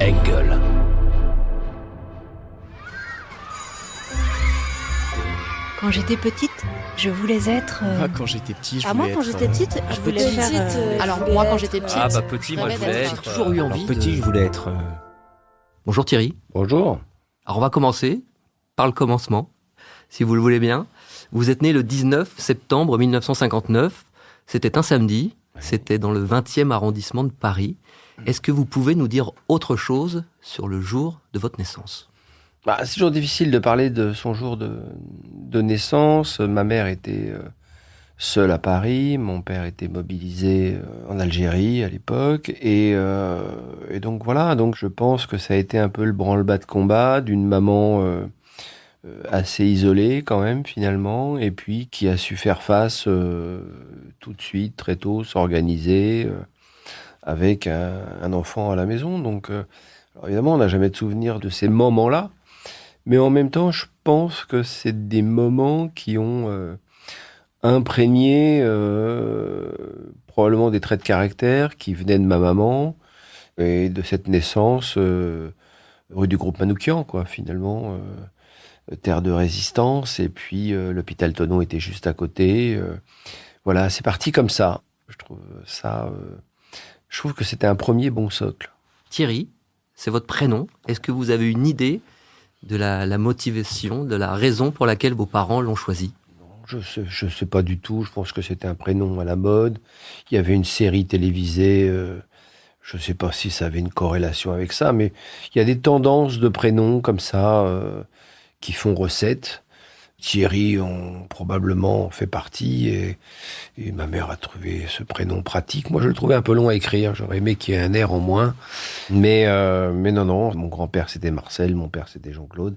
Engel. Quand j'étais petite, je voulais être... Quand j'étais petit, je voulais moi, être... quand j'étais petite, je voulais faire... Alors moi, quand j'étais petite... Petit, moi je voulais J'ai être... toujours eu envie Petit, je voulais être... Bonjour Thierry. Bonjour. Alors on va commencer par le commencement, si vous le voulez bien. Vous êtes né le 19 septembre 1959. C'était un samedi. C'était dans le 20e arrondissement de Paris. Est-ce que vous pouvez nous dire autre chose sur le jour de votre naissance ? C'est toujours difficile de parler de son jour de naissance. Ma mère était seule à Paris. Mon père était mobilisé en Algérie à l'époque. Et donc voilà. Donc je pense que ça a été un peu le branle-bas de combat d'une maman assez isolée quand même finalement. Et puis qui a su faire face tout de suite, très tôt, s'organiser avec un enfant à la maison. Donc alors évidemment, on n'a jamais de souvenir de ces moments-là. Mais en même temps, je pense que c'est des moments qui ont imprégné probablement des traits de caractère qui venaient de ma maman et de cette naissance rue du Groupe Manoukian, quoi, finalement, terre de résistance. Et puis l'hôpital Thonon était juste à côté. Voilà, c'est parti comme ça. Je trouve que c'était un premier bon socle. Thierry, c'est votre prénom. Est-ce que vous avez une idée de la motivation, de la raison pour laquelle vos parents l'ont choisi ? Je sais pas du tout. Je pense que c'était un prénom à la mode. Il y avait une série télévisée. Je sais pas si ça avait une corrélation avec ça, mais il y a des tendances de prénoms comme ça qui font recette. Thierry en probablement fait partie et ma mère a trouvé ce prénom pratique. Moi, je le trouvais un peu long à écrire. J'aurais aimé qu'il y ait un R en moins. Mais non. Mon grand-père, c'était Marcel. Mon père, c'était Jean-Claude.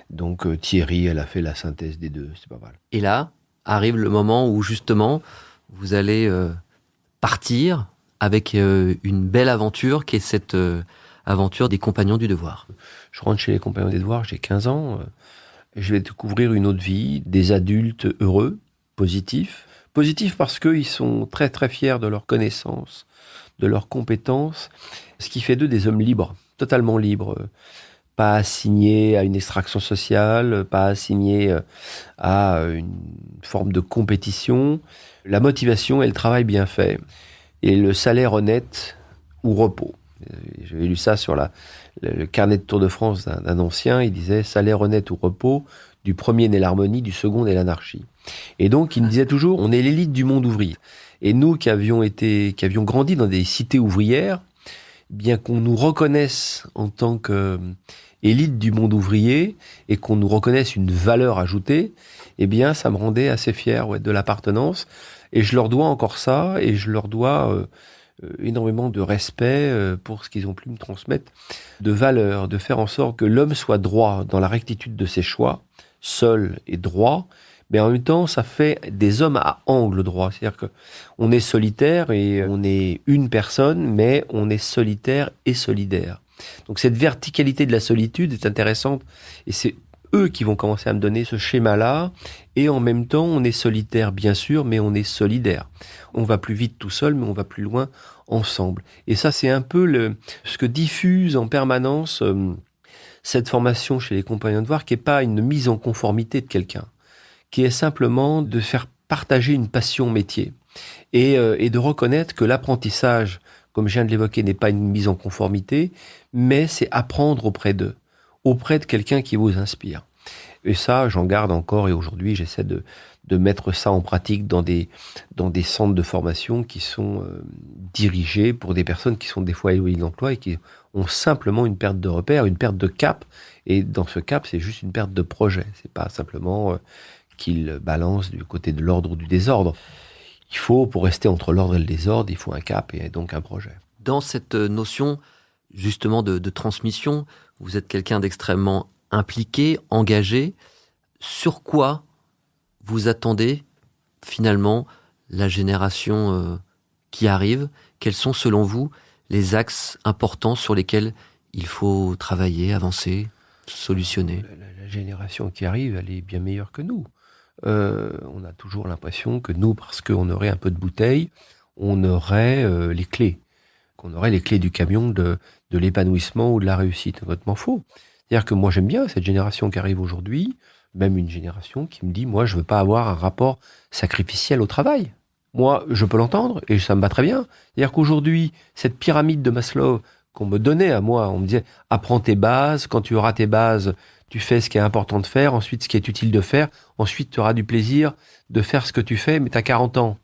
Donc, Thierry, elle a fait la synthèse des deux. C'est pas mal. Et là, arrive le moment où, justement, vous allez partir avec une belle aventure qui est cette aventure des Compagnons du Devoir. Je rentre chez les Compagnons des Devoirs, j'ai 15 ans. Je vais découvrir une autre vie, des adultes heureux, positifs. Positifs parce qu'ils sont très très fiers de leurs connaissances, de leurs compétences, ce qui fait d'eux des hommes libres, totalement libres. Pas assignés à une extraction sociale, pas assignés à une forme de compétition. La motivation et le travail bien fait. Et le salaire honnête ou repos. J'avais lu ça sur le carnet de Tour de France d'un ancien. Il disait « salaire honnête ou repos, du premier naît l'harmonie, du second naît l'anarchie ». Et donc, il me disait toujours « on est l'élite du monde ouvrier ». Et nous qui avions grandi dans des cités ouvrières, bien qu'on nous reconnaisse en tant qu'élite du monde ouvrier et qu'on nous reconnaisse une valeur ajoutée, eh bien, ça me rendait assez fier de l'appartenance. Et je leur dois encore ça, et je leur dois énormément de respect pour ce qu'ils ont pu me transmettre, de valeur, de faire en sorte que l'homme soit droit dans la rectitude de ses choix, seul et droit, mais en même temps, ça fait des hommes à angle droit. C'est-à-dire que on est solitaire et on est une personne, mais on est solitaire et solidaire. Donc cette verticalité de la solitude est intéressante, et c'est eux qui vont commencer à me donner ce schéma-là, et en même temps, on est solitaire, bien sûr, mais on est solidaire. On va plus vite tout seul, mais on va plus loin ensemble. Et ça, c'est un peu ce que diffuse en permanence cette formation chez les Compagnons de Devoir, qui n'est pas une mise en conformité de quelqu'un, qui est simplement de faire partager une passion métier, et de reconnaître que l'apprentissage, comme je viens de l'évoquer, n'est pas une mise en conformité, mais c'est apprendre auprès d'eux, auprès de quelqu'un qui vous inspire. Et ça, j'en garde encore, et aujourd'hui, j'essaie de mettre ça en pratique dans des centres de formation qui sont dirigés pour des personnes qui sont des fois éloignées de l'emploi et qui ont simplement une perte de repère, une perte de cap. Et dans ce cap, c'est juste une perte de projet. C'est pas simplement qu'ils balancent du côté de l'ordre ou du désordre. Il faut, pour rester entre l'ordre et le désordre, il faut un cap et donc un projet. Dans cette notion, justement, de transmission, vous êtes quelqu'un d'extrêmement impliqué, engagé. Sur quoi vous attendez, finalement, la génération qui arrive ? Quels sont, selon vous, les axes importants sur lesquels il faut travailler, avancer, solutionner ? La génération qui arrive, elle est bien meilleure que nous. On a toujours l'impression que nous, parce qu'on aurait un peu de bouteille, on aurait les clés. Qu'on aurait les clés du camion de l'épanouissement ou de la réussite. C'est complètement faux. C'est-à-dire que moi, j'aime bien cette génération qui arrive aujourd'hui, même une génération qui me dit, moi, je veux pas avoir un rapport sacrificiel au travail. Moi, je peux l'entendre et ça me va très bien. C'est-à-dire qu'aujourd'hui, cette pyramide de Maslow qu'on me donnait à moi, on me disait, apprends tes bases, quand tu auras tes bases, tu fais ce qui est important de faire, ensuite ce qui est utile de faire, ensuite tu auras du plaisir de faire ce que tu fais, mais tu as 40 ans.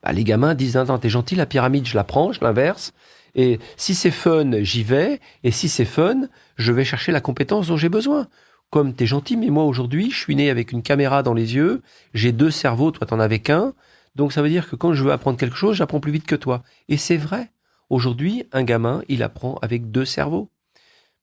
Bah, les gamins disent, non, t'es gentil, la pyramide, je la prends, je l'inverse, et si c'est fun, j'y vais, et si c'est fun, je vais chercher la compétence dont j'ai besoin. Comme t'es gentil, mais moi aujourd'hui, je suis né avec une caméra dans les yeux, j'ai 2 cerveaux, toi t'en avais qu'un, donc ça veut dire que quand je veux apprendre quelque chose, j'apprends plus vite que toi. Et c'est vrai. Aujourd'hui, un gamin, il apprend avec 2 cerveaux.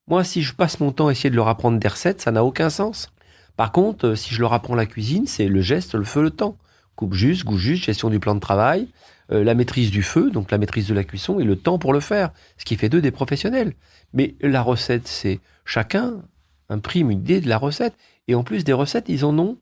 Moi, si je passe mon temps à essayer de leur apprendre des recettes, ça n'a aucun sens. Par contre, si je leur apprends la cuisine, c'est le geste, le feu, le temps. Coupe juste, goût juste, gestion du plan de travail, la maîtrise du feu, donc la maîtrise de la cuisson et le temps pour le faire, ce qui fait d'eux des professionnels. Mais la recette, c'est chacun imprime une idée de la recette. Et en plus des recettes, ils en ont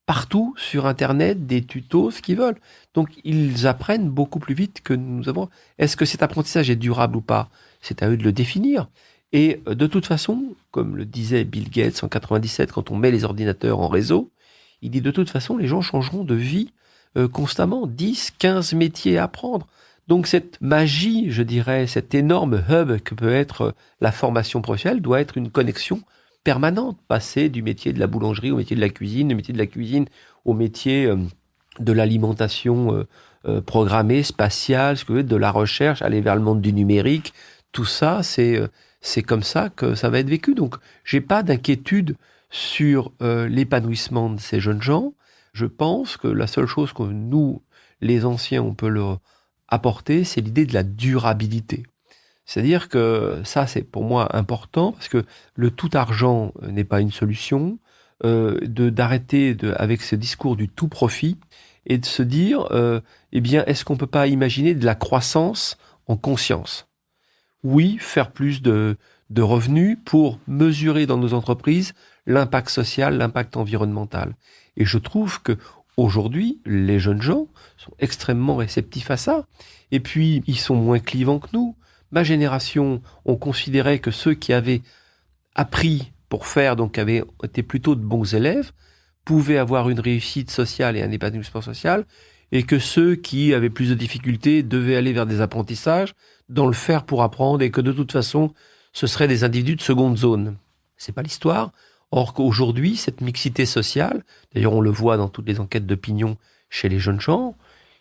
partout sur Internet, des tutos, ce qu'ils veulent. Donc, ils apprennent beaucoup plus vite que nous avons. Est-ce que cet apprentissage est durable ou pas ? C'est à eux de le définir. Et de toute façon, comme le disait Bill Gates en 97, quand on met les ordinateurs en réseau, il dit de toute façon, les gens changeront de vie constamment, 10, 15 métiers à apprendre. Donc cette magie, je dirais, cet énorme hub que peut être la formation professionnelle doit être une connexion permanente, passer du métier de la boulangerie au métier de la cuisine, du métier de la cuisine au métier de l'alimentation programmée, spatiale, de la recherche, aller vers le monde du numérique. Tout ça, c'est comme ça que ça va être vécu. Donc, j'ai pas d'inquiétude sur l'épanouissement de ces jeunes gens. Je pense que la seule chose que nous, les anciens, on peut leur apporter, c'est l'idée de la durabilité. C'est-à-dire que ça, c'est pour moi important, parce que le tout argent n'est pas une solution, d'arrêter avec ce discours du tout profit, et de se dire, eh bien, est-ce qu'on peut pas imaginer de la croissance en conscience ? Oui, faire plus de revenus pour mesurer dans nos entreprises l'impact social, l'impact environnemental. Et je trouve que aujourd'hui, les jeunes gens sont extrêmement réceptifs à ça. Et puis, ils sont moins clivants que nous. Ma génération, on considérait que ceux qui avaient appris pour faire, donc qui avaient été plutôt de bons élèves, pouvaient avoir une réussite sociale et un épanouissement social, et que ceux qui avaient plus de difficultés devaient aller vers des apprentissages, dans le faire pour apprendre, et que de toute façon, ce seraient des individus de seconde zone. C'est pas l'histoire. Or qu'aujourd'hui, cette mixité sociale, d'ailleurs on le voit dans toutes les enquêtes d'opinion chez les jeunes gens,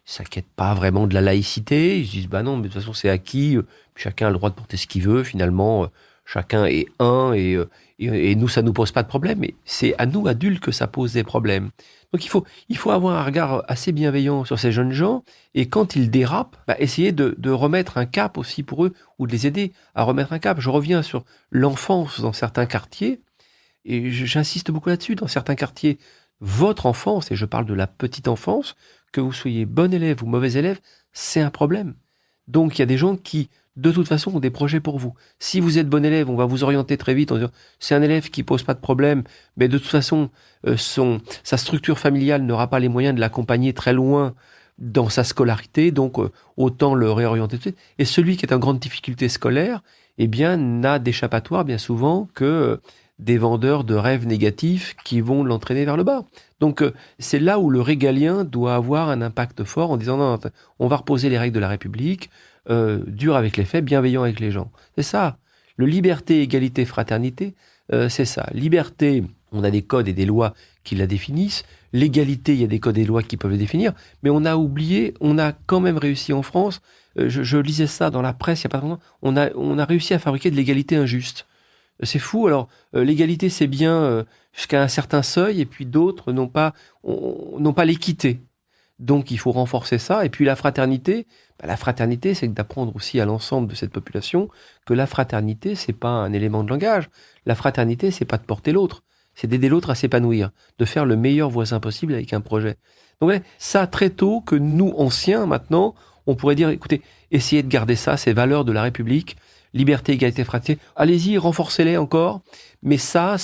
ils s'inquiètent pas vraiment de la laïcité, ils se disent non, mais de toute façon c'est acquis, chacun a le droit de porter ce qu'il veut, finalement chacun est un, et nous ça nous pose pas de problème, mais c'est à nous adultes que ça pose des problèmes. Donc il faut avoir un regard assez bienveillant sur ces jeunes gens, et quand ils dérapent, essayer de remettre un cap aussi pour eux, ou de les aider à remettre un cap. Je reviens sur l'enfance dans certains quartiers, et j'insiste beaucoup là-dessus, dans certains quartiers, votre enfance, et je parle de la petite enfance, que vous soyez bon élève ou mauvais élève, c'est un problème. Donc il y a des gens qui, de toute façon, ont des projets pour vous. Si vous êtes bon élève, on va vous orienter très vite en disant c'est un élève qui pose pas de problème, mais de toute façon, sa structure familiale n'aura pas les moyens de l'accompagner très loin dans sa scolarité, donc autant le réorienter. Et celui qui est en grande difficulté scolaire, eh bien, n'a d'échappatoire bien souvent que des vendeurs de rêves négatifs qui vont l'entraîner vers le bas. Donc, c'est là où le régalien doit avoir un impact fort en disant non, on va reposer les règles de la République, dur avec les faits, bienveillant avec les gens. C'est ça. Le liberté, égalité, fraternité, c'est ça. Liberté, on a des codes et des lois qui la définissent. L'égalité, il y a des codes et des lois qui peuvent le définir. Mais on a oublié, on a quand même réussi en France, je lisais ça dans la presse il n'y a pas longtemps, on a réussi à fabriquer de l'égalité injuste. C'est fou. Alors, l'égalité, c'est bien jusqu'à un certain seuil, et puis d'autres n'ont pas l'équité. Donc, il faut renforcer ça. Et puis, la fraternité, c'est d'apprendre aussi à l'ensemble de cette population que la fraternité, c'est pas un élément de langage. La fraternité, c'est pas de porter l'autre. C'est d'aider l'autre à s'épanouir, de faire le meilleur voisin possible avec un projet. Donc, ouais, ça, très tôt, que nous, anciens, maintenant, on pourrait dire, écoutez, essayez de garder ça, ces valeurs de la République, liberté, égalité, fraternité. Allez-y, renforcez-les encore. Mais ça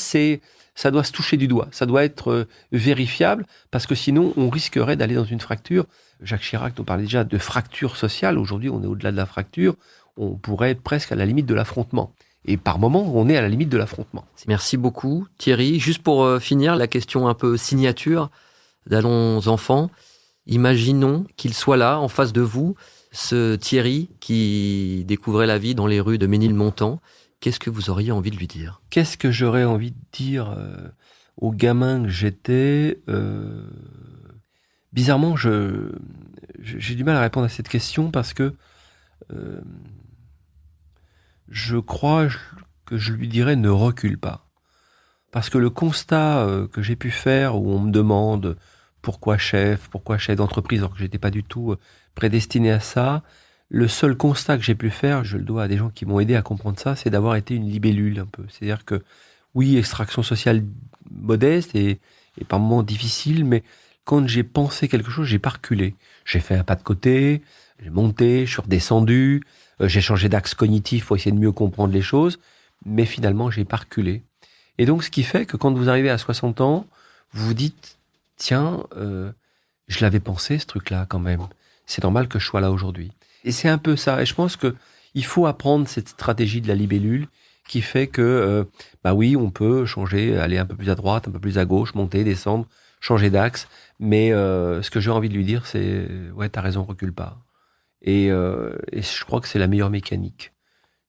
doit se toucher du doigt. Ça doit être vérifiable, parce que sinon, on risquerait d'aller dans une fracture. Jacques Chirac nous parlait déjà de fracture sociale. Aujourd'hui, on est au-delà de la fracture. on pourrait être presque à la limite de l'affrontement. Et par moments, on est à la limite de l'affrontement. Merci beaucoup, Thierry. Juste pour finir, la question un peu signature d'Allons enfants. Imaginons qu'il soit là, en face de vous, ce Thierry qui découvrait la vie dans les rues de Ménilmontant. Qu'est-ce que vous auriez envie de lui dire ? Qu'est-ce que j'aurais envie de dire au gamin que j'étais Bizarrement, j'ai du mal à répondre à cette question parce que je crois que je lui dirais ne recule pas. Parce que le constat que j'ai pu faire où on me demande pourquoi chef d'entreprise alors que j'étais pas du tout prédestiné à ça, le seul constat que j'ai pu faire, je le dois à des gens qui m'ont aidé à comprendre ça, c'est d'avoir été une libellule un peu. C'est-à-dire que oui, extraction sociale modeste et par moments difficile, mais quand j'ai pensé quelque chose, j'ai pas reculé. J'ai fait un pas de côté, j'ai monté, je suis redescendu, j'ai changé d'axe cognitif pour essayer de mieux comprendre les choses, mais finalement, j'ai pas reculé. Et donc, ce qui fait que quand vous arrivez à 60 ans, vous vous dites, tiens, je l'avais pensé, ce truc-là, quand même. C'est normal que je sois là aujourd'hui. Et c'est un peu ça. Et je pense que il faut apprendre cette stratégie de la libellule qui fait que, bah oui, on peut changer, aller un peu plus à droite, un peu plus à gauche, monter, descendre, changer d'axe. Mais ce que j'ai envie de lui dire, c'est, ouais, t'as raison, recule pas. Et je crois que c'est la meilleure mécanique.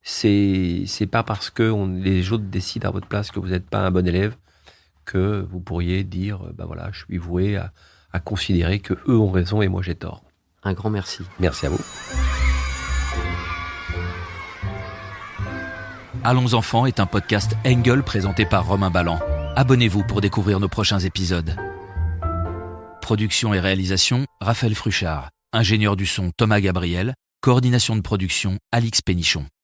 C'est pas parce que les autres décident à votre place que vous n'êtes pas un bon élève que vous pourriez dire, bah voilà, je suis voué à considérer que eux ont raison et moi j'ai tort. Un grand merci. Merci à vous. Allons enfants est un podcast Engel présenté par Romain Ballan. Abonnez-vous pour découvrir nos prochains épisodes. Production et réalisation, Raphaël Fruchard. Ingénieur du son, Thomas Gabriel. Coordination de production, Alix Pénichon.